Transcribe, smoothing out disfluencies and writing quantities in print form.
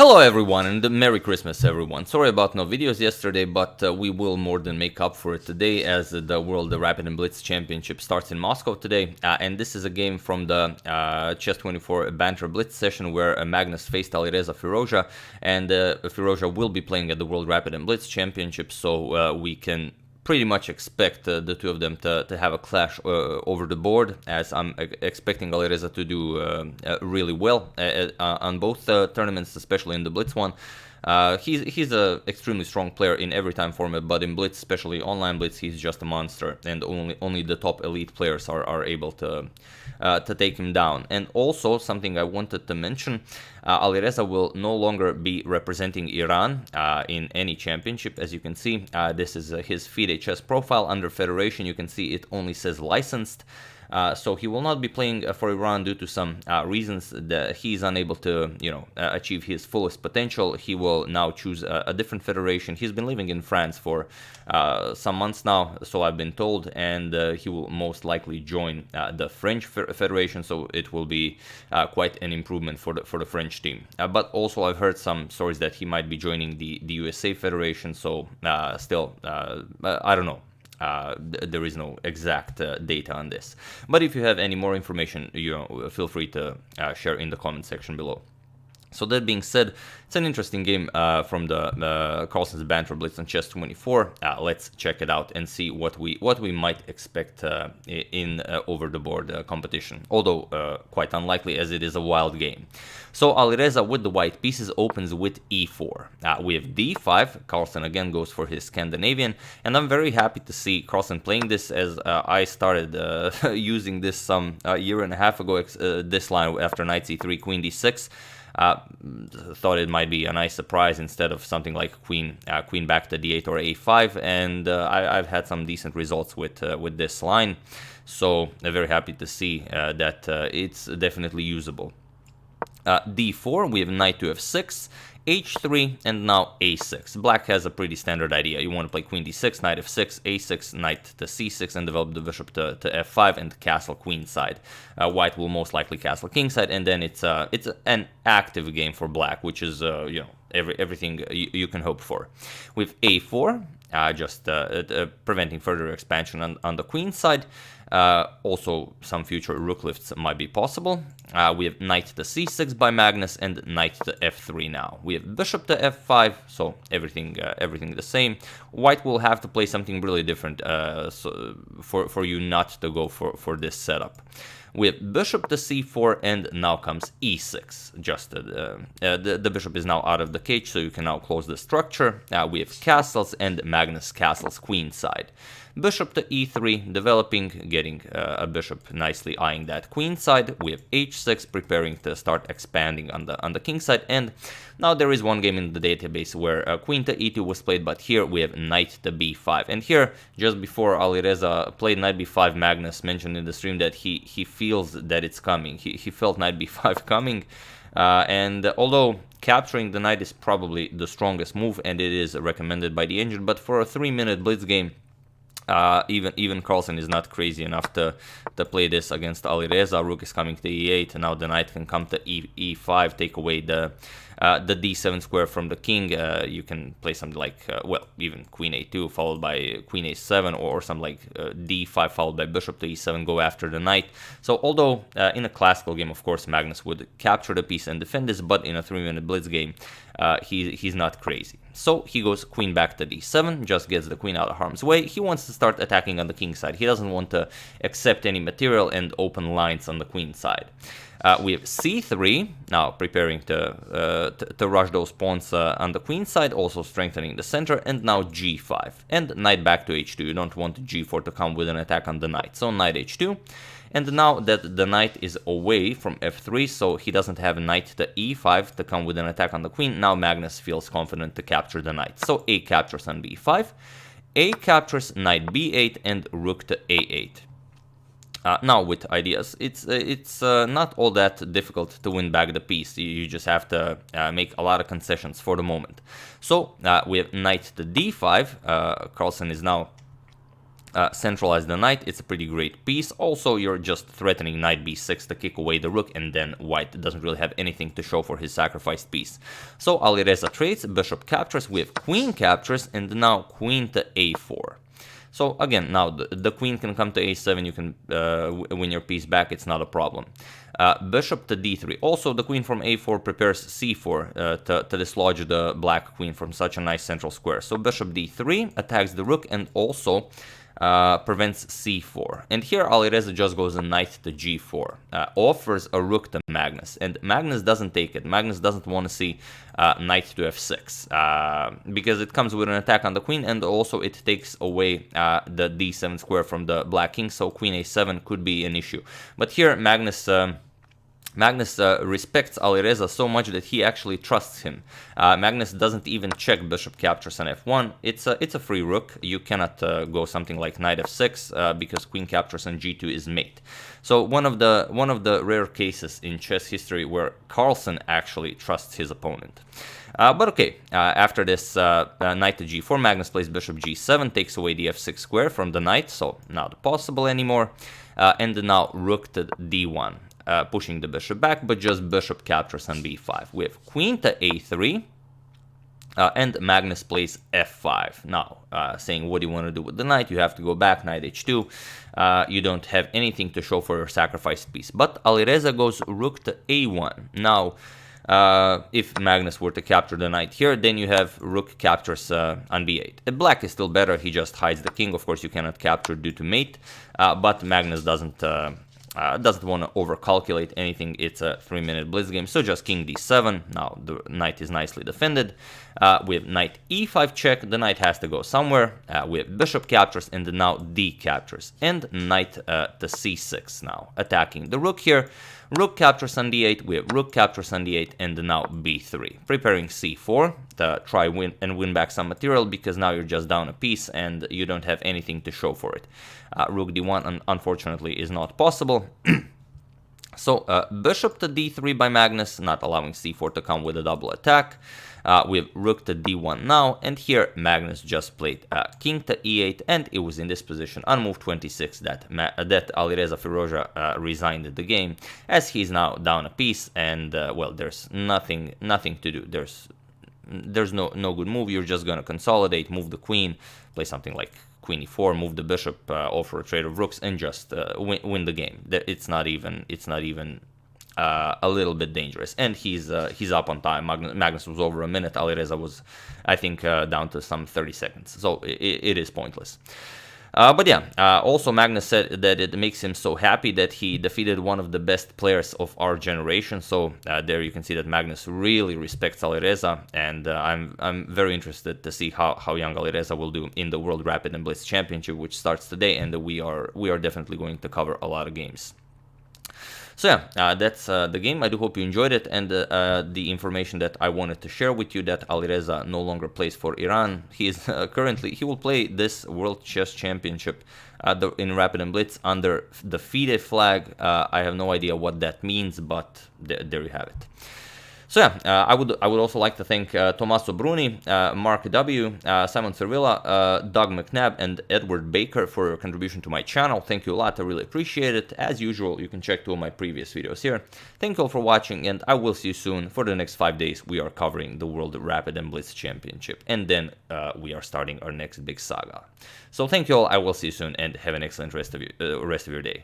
Hello everyone and Merry Christmas everyone. Sorry about no videos yesterday, but we will more than make up for it today as the World Rapid and Blitz Championship starts in Moscow today. And this is a game from the Chess24 Banter Blitz session where Magnus faced Alireza Firouzja, and Firouzja will be playing at the World Rapid and Blitz Championship, so we can pretty much expect the two of them to have a clash over the board, as I'm expecting Alireza to do really well on both tournaments, especially in the Blitz one. He's an extremely strong player in every time format, but in Blitz, especially online Blitz, he's just a monster, and only the top elite players are able to take him down. And also, something I wanted to mention, Alireza will no longer be representing Iran in any championship. As you can see, this is his FIDE chess profile. Under Federation, you can see it only says licensed. So he will not be playing for Iran due to some reasons that he's unable to, achieve his fullest potential. He will now choose a different federation. He's been living in France for some months now, so I've been told, and he will most likely join the French federation. So it will be quite an improvement for the French team. But also, I've heard some stories that he might be joining the USA federation. So still, I don't know. There is no exact data on this, but if you have any more information, feel free to share in the comment section below. So that being said, it's an interesting game from the Carlsen's Banter Blitz on Chess24. Let's check it out and see what we might expect in over-the-board competition, although quite unlikely as it is a wild game. So Alireza with the white pieces opens with e4. We have d5. Carlsen again goes for his Scandinavian, and I'm very happy to see Carlsen playing this, as I started using this some year and a half ago, this line after Nc3 Qd6. Thought it might be a nice surprise instead of something like queen back to d8 or a5, and I've had some decent results with this line, so I'm very happy to see that it's definitely usable. d4, we have knight to f6, h3, and now a6. Black has a pretty standard idea. You want to play queen d6, knight f6, a6, knight to c6, and develop the bishop to f5 and castle queenside. White will most likely castle kingside, and then it's an active game for black, which is everything you can hope for. With a4, just preventing further expansion on the queen side. Also, some future rook lifts might be possible. We have knight to c6 by Magnus and knight to f3 now. We have bishop to f5, so everything the same. White will have to play something really different for you not to go for this setup. We have bishop to c4, and now comes e6. Just the bishop is now out of the cage, so you can now close the structure. We have castles, and Magnus castles queenside. Bishop to e3, developing, getting a bishop nicely eyeing that queen side. We have h6, preparing to start expanding on the king side. And now there is one game in the database where queen to e2 was played, but here we have knight to b5. And here, just before Alireza played knight b5, Magnus mentioned in the stream that he feels that it's coming. He felt knight b5 coming, and although capturing the knight is probably the strongest move, and it is recommended by the engine, but for a 3-minute blitz game, even Carlsen is not crazy enough to play this against Alireza. Rook is coming to e8, and now the knight can come to e5, take away the d7 square from the king. You can play something like, even queen a2 followed by queen a7, or something like d5 followed by bishop to e7, go after the knight. So although in a classical game, of course, Magnus would capture the piece and defend this, but in a 3-minute blitz game, he's not crazy. So he goes queen back to d7, just gets the queen out of harm's way. He wants to start attacking on the king side. He doesn't want to accept any material and open lines on the queen side. We have c3, now preparing to rush those pawns on the queen side, also strengthening the center, and now g5. And knight back to h2. You don't want g4 to come with an attack on the knight. So knight h2. And now that the knight is away from f3, so he doesn't have knight to e5 to come with an attack on the queen, now Magnus feels confident to capture the knight. So a captures on b5, a captures knight b8, and rook to a8. Now with ideas, it's not all that difficult to win back the piece. You just have to make a lot of concessions for the moment. So we have knight to d5. Carlsen is now centralize the knight. It's a pretty great piece. Also, you're just threatening knight b6 to kick away the rook, and then white doesn't really have anything to show for his sacrificed piece. So Alireza trades, bishop captures, we have queen captures, and now queen to a4. So again, now the queen can come to a7, you can win your piece back, it's not a problem. Bishop to d3. Also, the queen from a4 prepares c4 to dislodge the black queen from such a nice central square. So bishop d3 attacks the rook and also prevents c4. And here Alireza just goes a knight to g4, offers a rook to Magnus, and Magnus doesn't take it. Magnus doesn't want to see knight to f6 because it comes with an attack on the queen, and also it takes away the d7 square from the black king, so queen a7 could be an issue. But here Magnus respects Alireza so much that he actually trusts him. Magnus doesn't even check bishop captures on f1. It's a free rook. You cannot go something like knight f6 because queen captures on g2 is mate. So one of the rare cases in chess history where Carlsen actually trusts his opponent. But okay, after this knight to g4, Magnus plays bishop g7, takes away the f6 square from the knight, so not possible anymore. And now rook to d1. Pushing the bishop back, but just bishop captures on b5. We have queen to a3, and Magnus plays f5. Now, saying what do you want to do with the knight? You have to go back, knight h2. You don't have anything to show for your sacrificed piece. But Alireza goes rook to a1. Now, if Magnus were to capture the knight here, then you have rook captures on b8. Black is still better, he just hides the king. Of course, you cannot capture due to mate, but Magnus doesn't want to overcalculate anything. It's a 3-minute blitz game, so just king d7. Now the knight is nicely defended. We have knight e5 check. The knight has to go somewhere. We have bishop captures, and now d captures, and knight to c6 now, attacking the rook here. Rook captures on d8, we have rook captures on d8, and now b3. Preparing c4 to try win back some material, because now you're just down a piece and you don't have anything to show for it. Rook d1 unfortunately is not possible. So bishop to d3 by Magnus, not allowing c4 to come with a double attack. We have rook to d1 now, and here Magnus just played king to e8, and it was in this position on move 26 that Alireza Firouzja resigned the game, as he's now down a piece, and well, there's nothing to do. There's no good move. You're just gonna consolidate, move the queen, play something like queen e4, move the bishop, offer a trade of rooks, and just win the game. It's not even a little bit dangerous, and he's up on time. Magnus was over a minute. Alireza was, I think, down to some 30 seconds. So it is pointless. But yeah, also Magnus said that it makes him so happy that he defeated one of the best players of our generation. So there you can see that Magnus really respects Alireza, and I'm very interested to see how young Alireza will do in the World Rapid and Blitz Championship, which starts today, and we are definitely going to cover a lot of games. So yeah, that's the game. I do hope you enjoyed it, and the information that I wanted to share with you, that Alireza no longer plays for Iran. He is he will play this World Chess Championship in Rapid and Blitz under the FIDE flag. I have no idea what that means, but there you have it. So yeah, I would also like to thank Tommaso Bruni, Mark W, Simon Servilla, Doug McNabb, and Edward Baker for your contribution to my channel. Thank you a lot, I really appreciate it. As usual, you can check 2 of my previous videos here. Thank you all for watching, and I will see you soon. For the next 5 days, we are covering the World Rapid and Blitz Championship, and then we are starting our next big saga. So thank you all, I will see you soon, and have an excellent rest of your day.